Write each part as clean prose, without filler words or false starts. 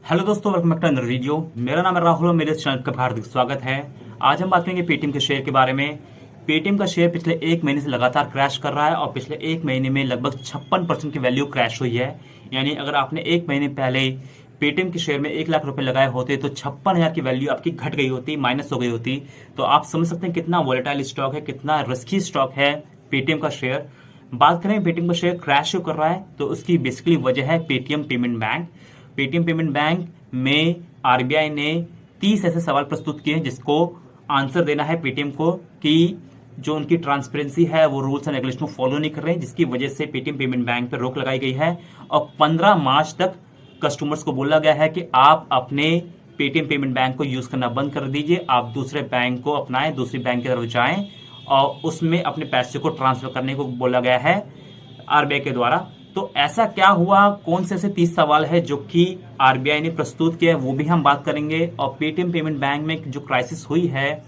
Hello दोस्तों, welcome back to another video. मेरा नाम है राहुल और मेरे चैनल का हार्दिक स्वागत है। आज हम बात करेंगे पेटीएम के शेयर के बारे में। पेटीएम का शेयर पिछले एक महीने से लगातार क्रैश कर रहा है और पिछले एक महीने में लगभग 56% की वैल्यू क्रैश हुई है। यानी अगर आपने एक महीने पहले पेटीएम के शेयर में 1 लाख रुपए लगाए होते तो 56,000 की वैल्यू आपकी घट गई होती, माइनस हो गई होती। तो आप समझ सकते हैं कितना वॉलेटाइल स्टॉक है, कितना रिस्की स्टॉक है पेटीएम का शेयर। बात करें पेटीएम का शेयर क्रैश क्यों कर रहा है, तो उसकी बेसिकली वजह है Paytm payment bank. Paytm payment bank में आरबीआई ने 30 ऐसे सवाल प्रस्तुत किए हैं जिसको आंसर देना है पेटीएम को कि जो उनकी ट्रांसपेरेंसी है वो रूल्स एंड रेगुलेशन को फॉलो नहीं कर रहे हैं, जिसकी वजह से पेटीएम पेमेंट बैंक पर रोक लगाई गई है। और 15 मार्च तक कस्टमर्स को बोला गया है कि आप अपने पेटीएम पेमेंट बैंक को यूज करना बंद कर दीजिए, आप दूसरे बैंक को अपनाएं, दूसरी बैंक की तरफ जाएं और उसमें अपने पैसे को ट्रांसफर करने को बोला गया है आरबीआई के द्वारा। तो ऐसा क्या हुआ, कौन से ऐसे 30 सवाल है जो कि आरबीआई ने प्रस्तुत किया है वो भी हम बात करेंगे। और पेटीएम पेमेंट बैंक में जो क्राइसिस हुई है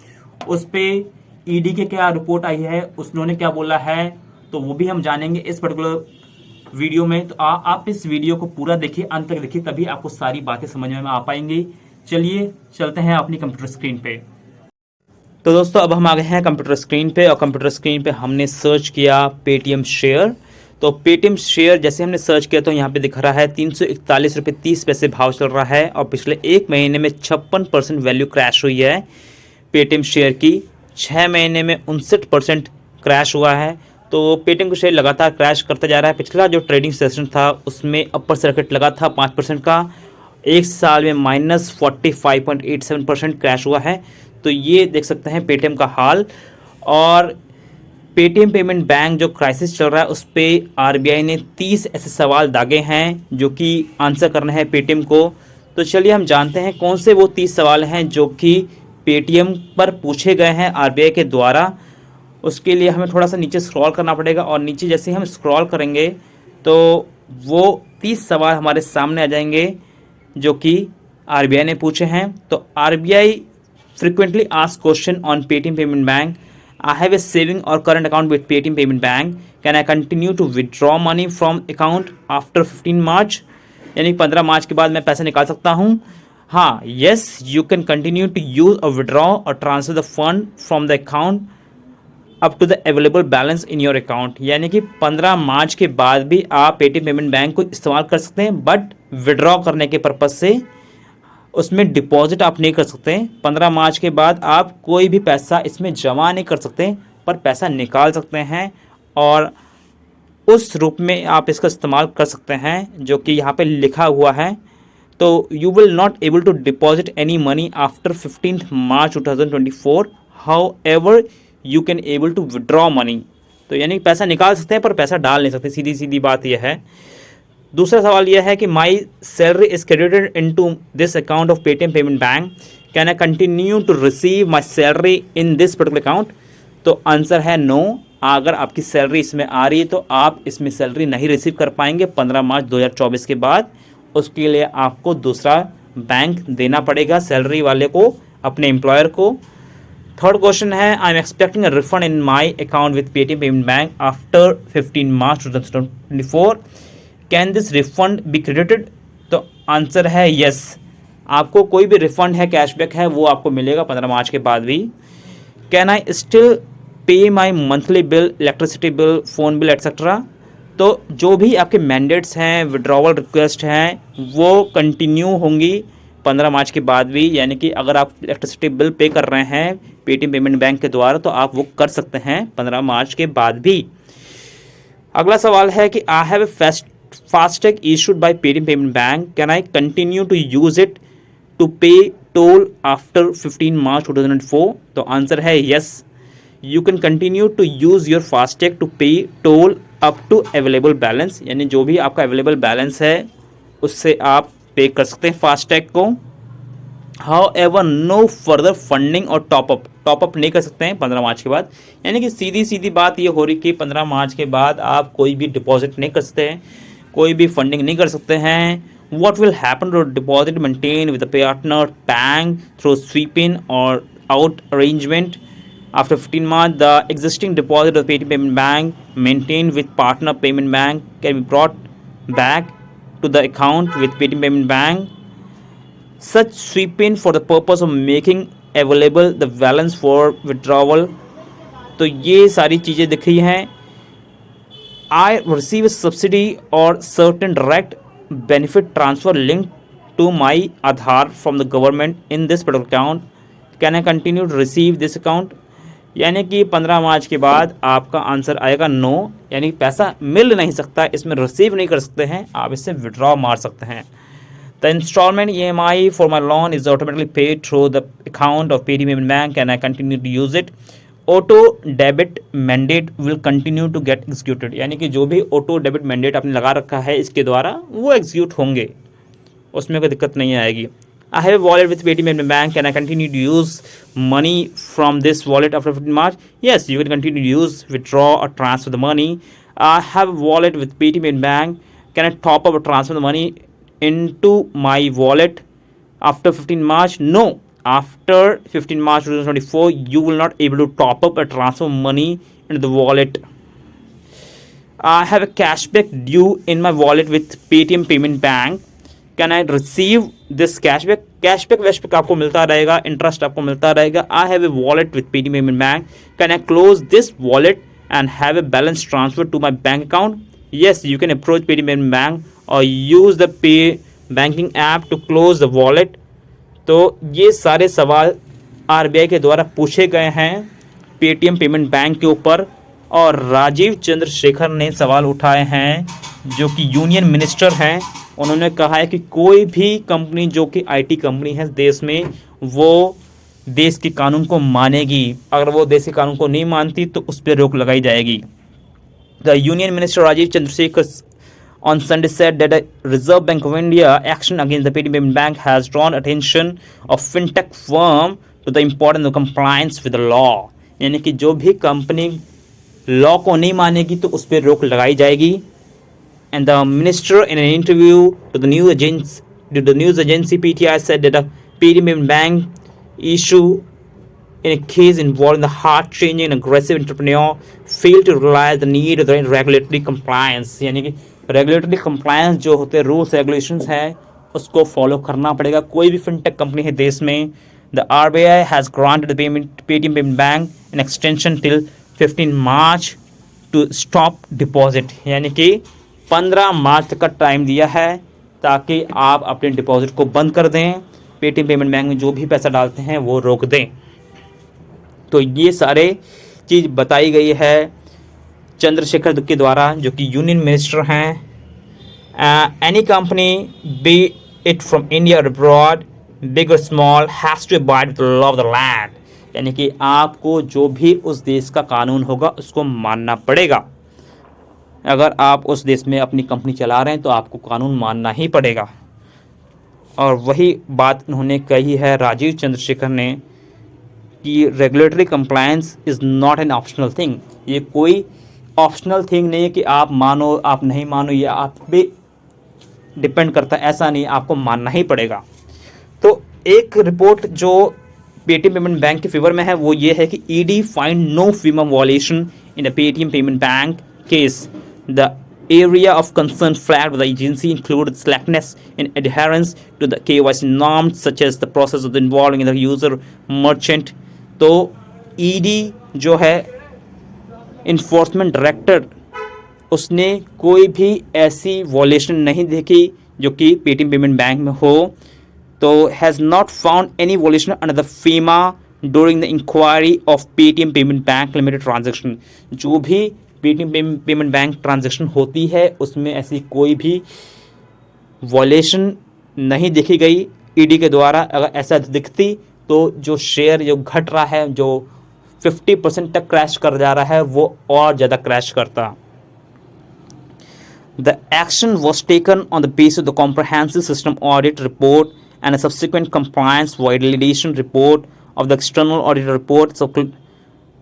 उस पे ईडी के क्या रिपोर्ट आई है, उन्होंने क्या बोला है, तो वो भी हम जानेंगे इस पर्टिकुलर वीडियो में। तो आप इस वीडियो को पूरा देखिए, अंत तक देखिए, तभी आपको सारी बातें समझ में आ पाएंगी। चलिए चलते हैं अपनी कंप्यूटर स्क्रीन पे। तो दोस्तों अब हम आ गए हैं कंप्यूटर स्क्रीन पे और कंप्यूटर स्क्रीन पे हमने सर्च किया पेटीएम शेयर। तो पेटीएम शेयर जैसे हमने सर्च किया तो यहाँ पे दिख रहा है 341 रुपये 30 पैसे भाव चल रहा है और पिछले एक महीने में 56% वैल्यू क्रैश हुई है पेटीएम शेयर की। 6 महीने में 59% क्रैश हुआ है। तो पेटीएम का शेयर लगातार क्रैश करता जा रहा है। पिछला जो ट्रेडिंग सेशन था उसमें अपर सर्किट लगा था 5% का, एक साल में माइनस 45.87% क्रैश हुआ है। तो ये देख सकते हैं पेटीएम का हाल। और पेटीएम पेमेंट बैंक जो क्राइसिस चल रहा है उस पर आरबीआई ने 30 ऐसे सवाल दागे हैं जो कि आंसर करना है पेटीएम को। तो चलिए हम जानते हैं कौन से वो 30 सवाल हैं जो कि पेटीएम पर पूछे गए हैं आरबीआई के द्वारा। उसके लिए हमें थोड़ा सा नीचे स्क्रॉल करना पड़ेगा और नीचे जैसे हम स्क्रॉल करेंगे तो वो 30 सवाल हमारे सामने आ जाएंगे जो कि आरबीआई ने पूछे हैं। तो RBI frequently asked question on Paytm Payment Bank. I have a saving or current account with Paytm Payment Bank. Can I continue to withdraw money from account after 15 March? यानी 15 मार्च के बाद मैं पैसे निकाल सकता हूँ। हाँ, yes, you can continue to use or withdraw or transfer the fund from the account up to the available balance in your account. यानी कि 15 मार्च के बाद भी आप पेटीएम पेमेंट बैंक को इस्तेमाल कर सकते हैं, बट विड्रॉ करने के पर्पज़ से उसमें डिपॉजिट आप नहीं कर सकते। 15 मार्च के बाद आप कोई भी पैसा इसमें जमा नहीं कर सकते, पर पैसा निकाल सकते हैं और उस रूप में आप इसका इस्तेमाल कर सकते हैं जो कि यहाँ पे लिखा हुआ है। तो you will not able to deposit any money after 15 March 2024, however you can able to withdraw money. तो यानी पैसा निकाल सकते हैं पर पैसा डाल नहीं सकते, सीधी सीधी बात यह है। दूसरा सवाल यह है कि my salary is credited into this account of Paytm payment bank, can I continue to receive my salary in this particular account. तो आंसर है नो। अगर आपकी सैलरी इसमें आ रही है तो आप इसमें सैलरी नहीं रिसीव कर पाएंगे 15 मार्च 2024 के बाद। उसके लिए आपको दूसरा बैंक देना पड़ेगा सैलरी वाले को, अपने एम्प्लॉयर को। थर्ड क्वेश्चन है, I am expecting a refund in my account with Paytm payment bank after 15 March 2024, can this refund be credited. तो आंसर है यस, आपको कोई भी रिफंड है, कैशबैक है, वो आपको मिलेगा 15 मार्च के बाद भी। Can I still pay my monthly bill, electricity bill, phone bill etcetera. तो जो भी आपके मैंडेट्स हैं, विड्रॉवल रिक्वेस्ट हैं, वो कंटिन्यू होंगी 15 मार्च के बाद भी। यानी कि अगर आप इलेक्ट्रिसिटी बिल पे कर रहे हैं पेटीएम पेमेंट बैंक के द्वारा तो आप वो कर सकते हैं 15 मार्च के बाद भी। अगला सवाल है कि आई have A FASTag issued by Paytm Payment Bank. Can I continue to use it to pay toll after 15 March 2004? तो आंसर है yes. You can continue to use your FASTag to pay toll up to available balance. यानी जो भी आपका available balance है उससे आप पे कर सकते हैं FASTag को। However, no further funding और टॉपअप नहीं कर सकते हैं 15 मार्च के बाद। यानी कि सीधी सीधी बात ये हो रही कि 15 मार्च के बाद आप कोई भी डिपॉजिट नहीं कर सकते हैं, कोई भी फंडिंग नहीं कर सकते हैं। What will happen to deposit maintained with the partner bank through sweep-in or out arrangement after 15 March? The existing deposit of Paytm Payment Bank maintained with partner payment bank can be brought back to the account with Paytm Payment Bank such sweep in for the purpose of making available the balance for withdrawal. तो ये सारी चीज़ें दिख रही हैं। I receive subsidy और certain direct benefit transfer link to my Aadhaar from the government in this particular account, can I continue to receive this account. यानी कि 15 मार्च के बाद आपका आंसर आएगा नो, यानी पैसा मिल नहीं सकता, इसमें रिसीव नहीं कर सकते हैं, आप इससे विड्रॉ मार सकते हैं। The installment EMI for my loan is automatically paid through the account of Paytm payment bank, can I continue to use it. Auto debit mandate will continue to get executed, यानी कि जो भी auto debit mandate आपने लगा रखा है इसके द्वारा वो एग्जीक्यूट होंगे, उसमें कोई दिक्कत नहीं आएगी। I have a wallet with Paytm Payments Bank. Can I continue to use money from this wallet after 15 March? Yes, you can continue to use, withdraw or transfer the money. I have a wallet with Paytm Payments Bank. Can I top up or transfer the money into my wallet after 15 March? No. After 15 March 2024, you will not able to top up or transfer money into the wallet. I have a cashback due in my wallet with Paytm Payments Bank. Can I receive this cashback. Cashback वैशबैक आपको मिलता रहेगा, interest आपको मिलता रहेगा। I have a wallet with Paytm payment bank, can I close this wallet and have a balance transfer to my bank account? Yes, you can approach Paytm payment bank और use the pay banking app to close the wallet. तो ये सारे सवाल RBI के द्वारा पूछे गए हैं पेटीएम पेमेंट बैंक के ऊपर, और राजीव चंद्रशेखर ने सवाल उठाए हैं जो कि यूनियन मिनिस्टर हैं। उन्होंने कहा है कि कोई भी कंपनी जो कि IT कंपनी है देश में, वो देश के कानून को मानेगी, अगर वो देश के कानून को नहीं मानती तो उस पर रोक लगाई जाएगी। The union minister Rajeev Chandrasekhar on Sunday said that the Reserve Bank of India action against the Paytm Payments Bank has drawn attention of fintech firm to the importance of compliance with the law। यानी कि जो भी company law को नहीं मानेगी तो उस पर रोक लगाई जाएगी। And the minister in an interview to the news agency PTI said that the Paytm Payments Bank issue in a case involving the hard-changing and aggressive entrepreneur failed to realize the need of the regulatory compliance। यानी कि regulatory compliance जो होते हैं, rules regulations हैं, उसको follow करना पड़ेगा। कोई भी फिनटेक कंपनी है देश में। The RBI has granted the Paytm payment bank an extension till 15 March two stop deposit, यानी कि 15 मार्च तक का टाइम दिया है ताकि आप अपने डिपॉजिट को बंद कर दें, पेटीएम पेमेंट बैंक में जो भी पैसा डालते हैं वो रोक दें। तो ये सारे चीज़ बताई गई है चंद्रशेखर के द्वारा, जो कि यूनियन मिनिस्टर हैं। Any company be it from India or abroad, big or small, has to abide with the law of the land, यानी कि आपको जो भी उस देश का कानून होगा उसको मानना पड़ेगा। अगर आप उस देश में अपनी कंपनी चला रहे हैं तो आपको कानून मानना ही पड़ेगा। और वही बात उन्होंने कही है राजीव चंद्रशेखर ने कि regulatory compliance is not an optional thing. ये कोई ऑप्शनल थिंग नहीं है कि आप मानो आप नहीं मानो, ये आप पे डिपेंड करता है, ऐसा नहीं, आपको मानना ही पड़ेगा। तो एक रिपोर्ट जो पेटीएम पेमेंट बैंक के फेवर में है वो ये है कि ED find no FEMA violation in the Paytm payment bank case. The area of concern flagged by the agency included slackness in adherence to the KYC norms such as the process of involving the user merchant। तो ED जो है enforcement director, उसने कोई भी ऐसी वॉलेशन नहीं देखी जो कि पेटीएम पेमेंट बैंक में हो। तो has not found any violation under the FEMA during the inquiry of Paytm payment bank limited transaction. जो भी पेटीएम पेमेंट बैंक ट्रांजेक्शन होती है उसमें ऐसी कोई भी वॉलेशन नहीं देखी गई ED के द्वारा। अगर ऐसा दिखती तो जो शेयर जो घट रहा है, जो 50% तक क्रैश कर जा रहा है, वो और ज़्यादा क्रैश करता। The action was taken on the basis of the comprehensive system audit report and a subsequent compliance validation report of the external audit report so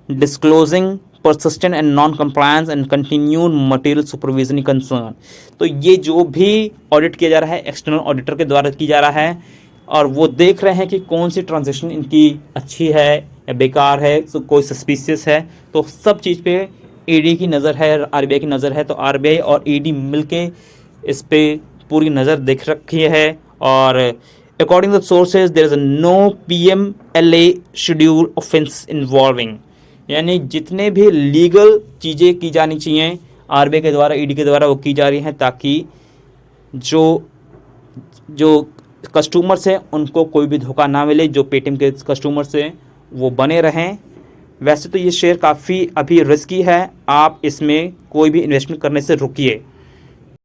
disclosing persistent and non-compliance and continued material supervision concern। तो ये जो भी audit किया जा रहा है external auditor के द्वारा किया जा रहा है, और वो देख रहे हैं कि कौन सी ट्रांजेक्शन इनकी अच्छी है या बेकार है, तो कोई सस्पिशियस है। तो सब चीज़ पे ED की नज़र है, RBI की नज़र है। तो RBI और ED मिलके इस पे पूरी नज़र देख रखी है और According to the sources, there is no PMLA schedule offense involving, यानी जितने भी लीगल चीज़ें की जानी चाहिए आरबीआई के द्वारा, ईडी के द्वारा, वो की जा रही हैं ताकि जो जो कस्टमर्स हैं उनको कोई भी धोखा ना मिले, जो पेटीएम के कस्टमर्स हैं वो बने रहें। वैसे तो ये शेयर काफ़ी अभी रिस्की है, आप इसमें कोई भी इन्वेस्टमेंट करने से रुकिए।